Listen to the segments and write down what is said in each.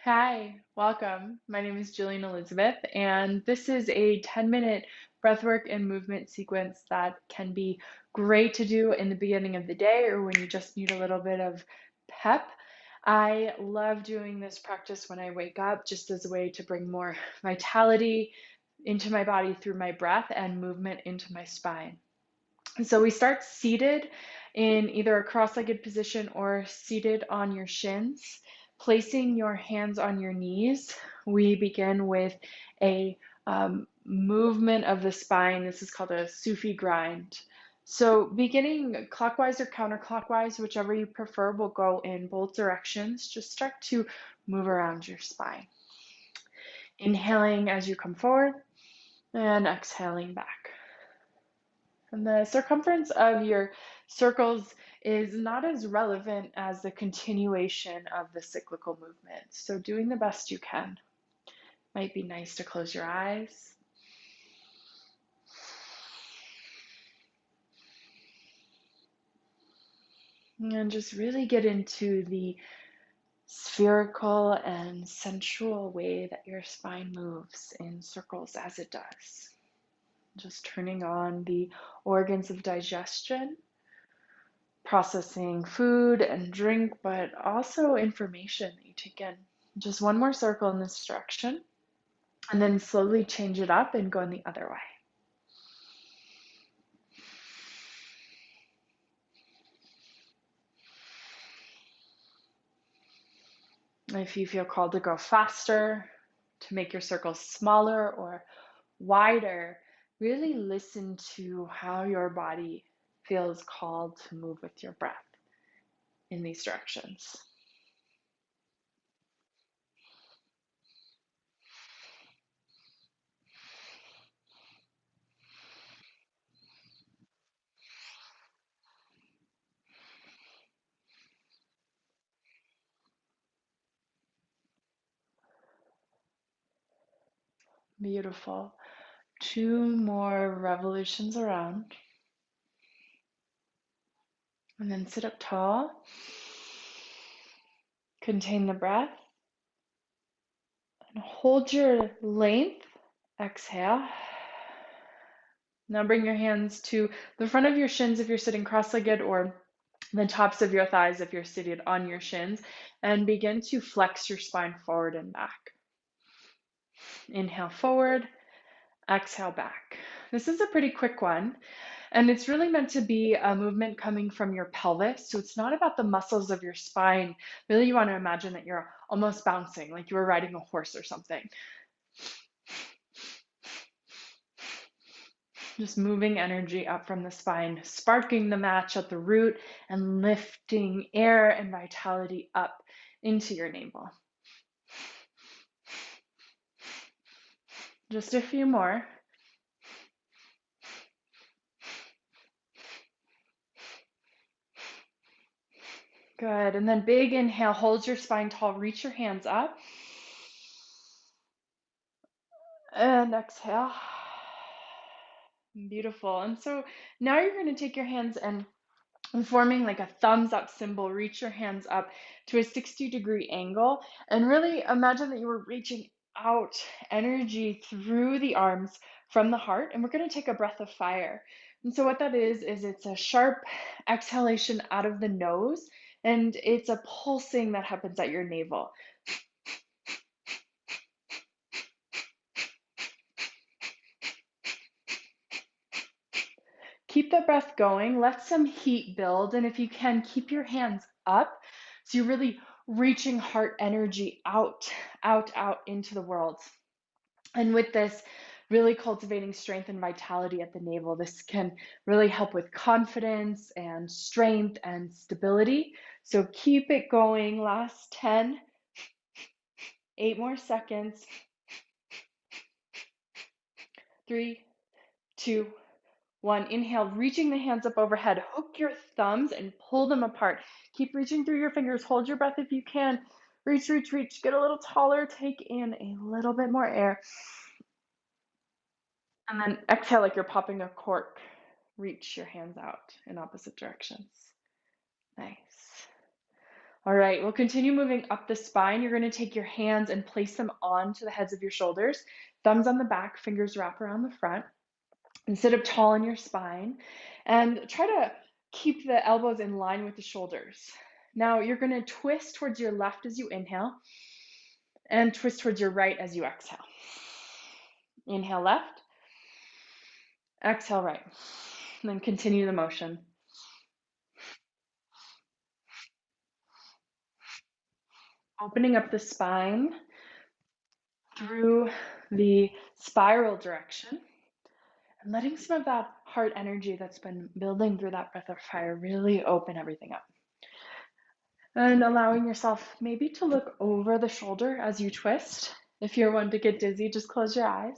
Hi, welcome. My name is Jillian Elizabeth, and this is a 10-minute breathwork and movement sequence that can be great to do in the beginning of the day or when you just need a little bit of pep. I love doing this practice when I wake up, just as a way to bring more vitality into my body through my breath and movement into my spine. So we start seated in either a cross-legged position or seated on your shins, placing your hands on your knees. We begin with a movement of the spine. This is called a Sufi grind. So beginning clockwise or counterclockwise, whichever you prefer, will go in both directions. Just start to move around your spine. Inhaling as you come forward and exhaling back. And the circumference of your circles is not as relevant as the continuation of the cyclical movement. So doing the best you can. Might be nice to close your eyes. And just really get into the spherical and sensual way that your spine moves in circles as it does. Just turning on the organs of digestion, processing food and drink, but also information that you take in. Just one more circle in this direction, and then slowly change it up and go in the other way. If you feel called to go faster, to make your circles smaller or wider, really listen to how your body feels called to move with your breath in these directions. Beautiful. Two more revolutions around. And then sit up tall. Contain the breath. And hold your length. Exhale. Now bring your hands to the front of your shins if you're sitting cross-legged, or the tops of your thighs if you're seated on your shins, and begin to flex your spine forward and back. Inhale forward, exhale back. This is a pretty quick one, and it's really meant to be a movement coming from your pelvis. So it's not about the muscles of your spine. Really, you want to imagine that you're almost bouncing, like you were riding a horse or something. Just moving energy up from the spine, sparking the match at the root and lifting air and vitality up into your navel. Just a few more. Good. And then big inhale, hold your spine tall, reach your hands up. And exhale. Beautiful. And so now you're going to take your hands and forming like a thumbs up symbol, reach your hands up to a 60-degree angle, and really imagine that you were reaching out energy through the arms from the heart. And we're going to take a breath of fire. And so what that is it's a sharp exhalation out of the nose, and it's a pulsing that happens at your navel. Keep the breath going, let some heat build, and if you can, keep your hands up so you're really reaching heart energy out, out into the world. And with this, really cultivating strength and vitality at the navel. This can really help with confidence and strength and stability. So keep it going. Last 10, 8 more seconds. 3, 2, 1. Inhale, reaching the hands up overhead. Hook your thumbs and pull them apart. Keep reaching through your fingers. Hold your breath if you can. Reach, reach, reach. Get a little taller. Take in a little bit more air. And then exhale like you're popping a cork. Reach your hands out in opposite directions. Nice. All right, we'll continue moving up the spine. You're going to take your hands and place them onto the heads of your shoulders, thumbs on the back, fingers wrap around the front, and sit up tall in your spine. And try to keep the elbows in line with the shoulders. Now you're going to twist towards your left as you inhale and twist towards your right as you exhale. Inhale left, exhale right, and then continue the motion. Opening up the spine through the spiral direction and letting some of that heart energy that's been building through that breath of fire really open everything up. And allowing yourself maybe to look over the shoulder as you twist. If you're one to get dizzy, just close your eyes.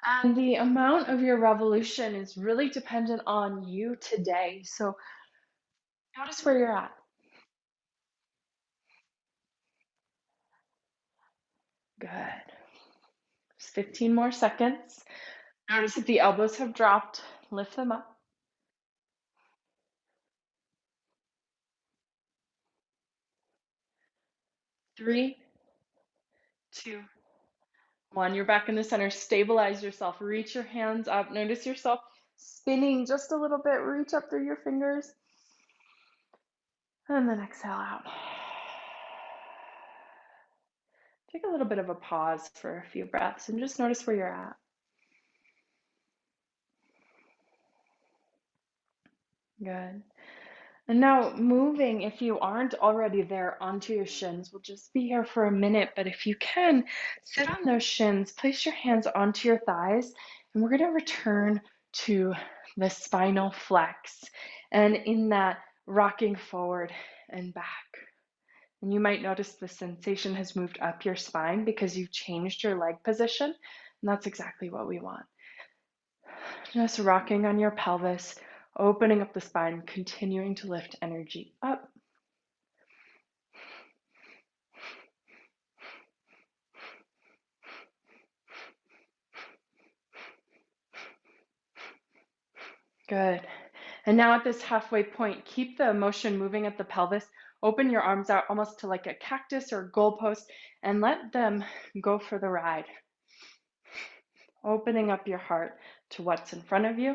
And the amount of your revolution is really dependent on you today. So notice where you're at. Good. Just 15 more seconds. Notice if the elbows have dropped, lift them up. 3, 2, 1. You're back in the center. Stabilize yourself. Reach your hands up. Notice yourself spinning just a little bit. Reach up through your fingers. And then exhale out. Take a little bit of a pause for a few breaths and just notice where you're at. Good. And now moving, if you aren't already there, onto your shins. We'll just be here for a minute, but if you can, sit on those shins, place your hands onto your thighs, and we're going to return to the spinal flex. And in that, rocking forward and back. And you might notice the sensation has moved up your spine because you've changed your leg position, and that's exactly what we want. Just rocking on your pelvis, opening up the spine, continuing to lift energy up. Good. And now at this halfway point, keep the motion moving at the pelvis. Open your arms out almost to like a cactus or a goalpost and let them go for the ride. Opening up your heart to what's in front of you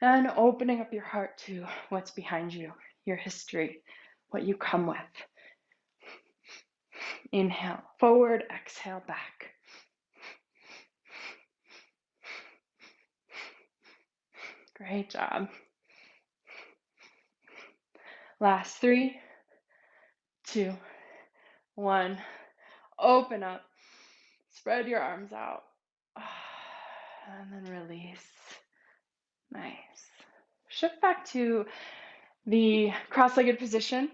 and opening up your heart to what's behind you, your history, what you come with. Inhale, forward, exhale, back. Great job. Last 3, 2, 1. Open up. Spread your arms out. And then release. Nice. Shift back to the cross-legged position,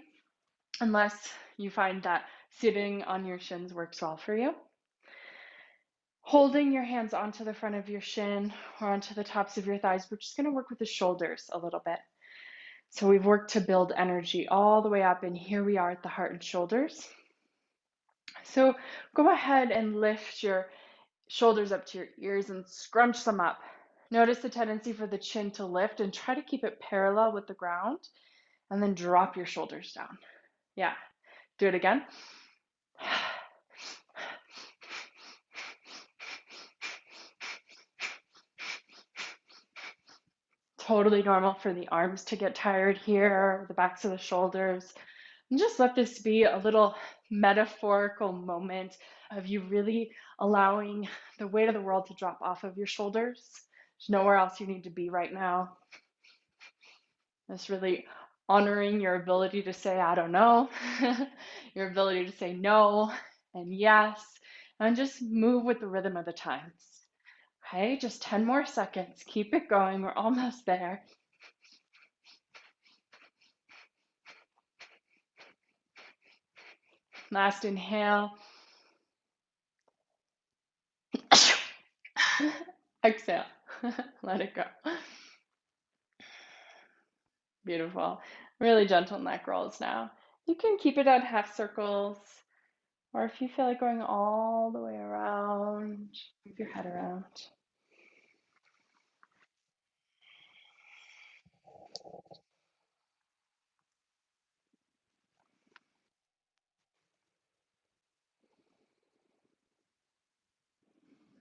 unless you find that sitting on your shins works well for you. Holding your hands onto the front of your shin or onto the tops of your thighs, we're just going to work with the shoulders a little bit. So we've worked to build energy all the way up, and here we are at the heart and shoulders. So go ahead and lift your shoulders up to your ears and scrunch them up. Notice the tendency for the chin to lift and try to keep it parallel with the ground, and then drop your shoulders down. Yeah, do it again. Totally normal for the arms to get tired here, the backs of the shoulders. And just let this be a little metaphorical moment of you really allowing the weight of the world to drop off of your shoulders. There's nowhere else you need to be right now. It's really honoring your ability to say, I don't know, your ability to say no and yes, and just move with the rhythm of the times. Okay, just 10 more seconds. Keep it going. We're almost there. Last inhale. Exhale. Let it go. Beautiful. Really gentle neck rolls now. You can keep it at half circles, or if you feel like going all the way around, move your head around.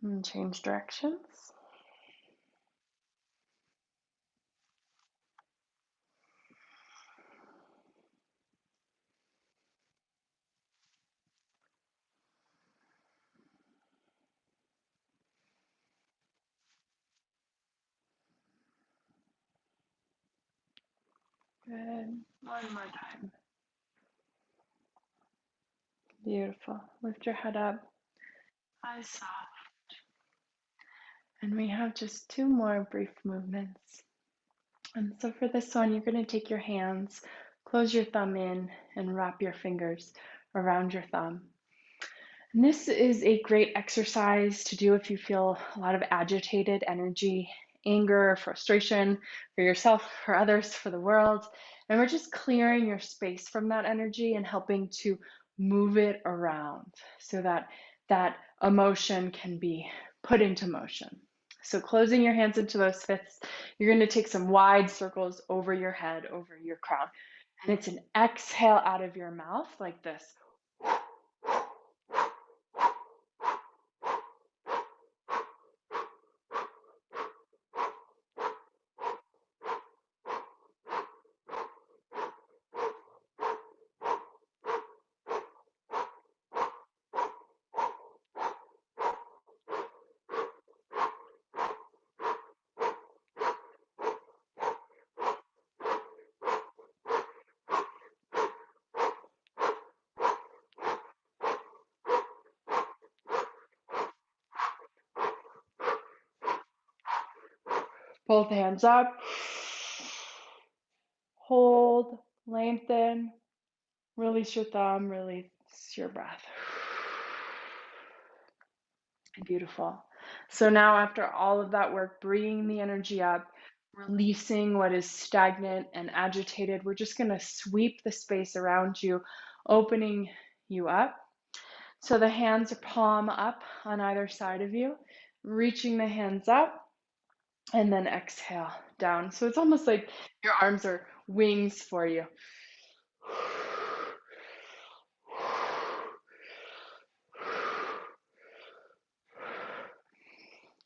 And change directions. Good. One more time. Beautiful. Lift your head up. Eyes soft. And we have just 2 more brief movements. And so for this one, you're going to take your hands, close your thumb in, and wrap your fingers around your thumb. And this is a great exercise to do if you feel a lot of agitated energy, anger, frustration for yourself, for others, for the world. And we're just clearing your space from that energy and helping to move it around so that that emotion can be put into motion. So closing your hands into those fists, you're going to take some wide circles over your head, over your crown. And it's an exhale out of your mouth like this. Both hands up. Hold, lengthen, release your thumb, release your breath. Beautiful. So now after all of that work, bringing the energy up, releasing what is stagnant and agitated, we're just going to sweep the space around you, opening you up. So the hands are palm up on either side of you, reaching the hands up, and then exhale down. So it's almost like your arms are wings for you.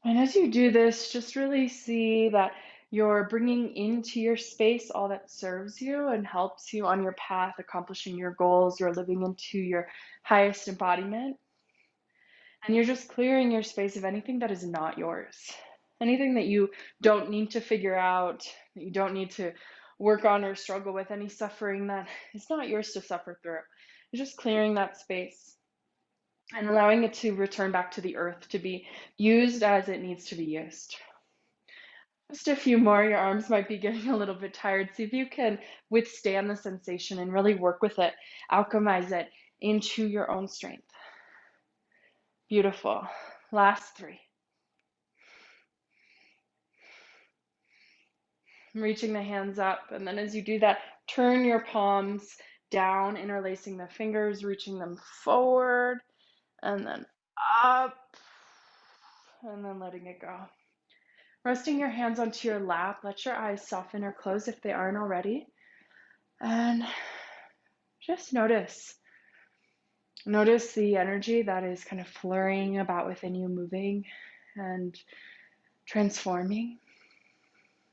And as you do this, just really see that you're bringing into your space all that serves you and helps you on your path, accomplishing your goals. You're living into your highest embodiment. And you're just clearing your space of anything that is not yours. Anything that you don't need to figure out, that you don't need to work on or struggle with, any suffering that is not yours to suffer through. You're just clearing that space and allowing it to return back to the earth to be used as it needs to be used. Just a few more. Your arms might be getting a little bit tired. See if you can withstand the sensation and really work with it, alchemize it into your own strength. Beautiful. Last 3. Reaching the hands up, and then as you do that, turn your palms down, interlacing the fingers, reaching them forward, and then up, and then letting it go. Resting your hands onto your lap, let your eyes soften or close if they aren't already, and just notice. Notice the energy that is kind of flurrying about within you, moving and transforming.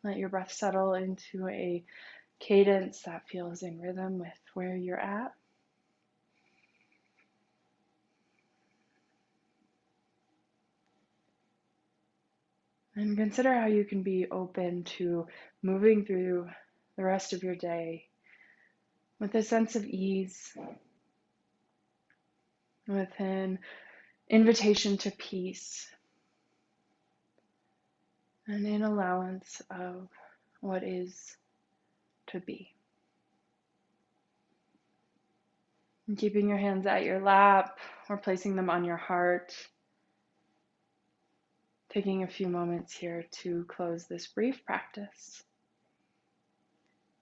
Let your breath settle into a cadence that feels in rhythm with where you're at. And consider how you can be open to moving through the rest of your day with a sense of ease, with an invitation to peace, and an allowance of what is to be. And keeping your hands at your lap or placing them on your heart, taking a few moments here to close this brief practice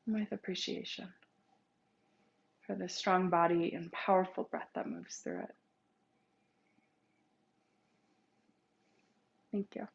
with appreciation for the strong body and powerful breath that moves through it. Thank you.